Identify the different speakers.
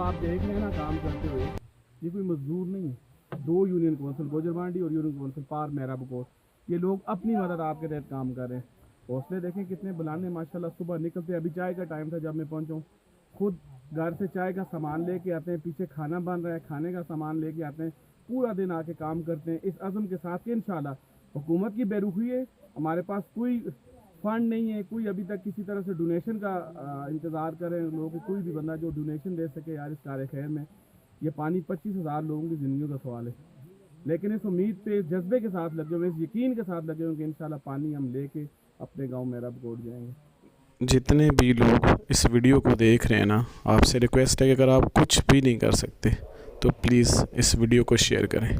Speaker 1: आप देख रहे हैं ना काम करते हुए, ये कोई मजदूर नहीं है। 2 यूनियन कौंसिल गोजरबांडी और यूनियन कौंसिल पार मेरा बकोर, ये लोग अपनी मदद आपके तहत काम कर रहे हैं। हौसले देखें कितने बुलाने माशाल्लाह। सुबह निकलते, अभी चाय का टाइम था जब मैं पहुंचा हूँ, खुद घर से चाय का सामान लेके आते हैं, पीछे खाना बन रहा है, खाने का सामान लेके आते हैं, पूरा दिन आके काम करते हैं इस अज़म के साथ कि इंशाल्लाह हुकूमत की बेरुखी है, हमारे पास कोई फंड नहीं है, कोई अभी तक किसी तरह से डोनेशन का इंतज़ार करें लोग, कोई भी बंदा जो डोनेशन दे सके यार इस कार्य खैर में। ये पानी 25,000 लोगों की ज़िंदगियों का सवाल है, लेकिन इस उम्मीद पे जज्बे के साथ लगे हुए, इस यकीन के साथ लगे हुए कि इंशाल्लाह पानी हम लेके अपने गांव मेरा बकोट जाएंगे।
Speaker 2: जितने भी लोग इस वीडियो को देख रहे हैं ना, आपसे रिक्वेस्ट है कि अगर आप कुछ भी नहीं कर सकते तो प्लीज़ इस वीडियो को शेयर करें।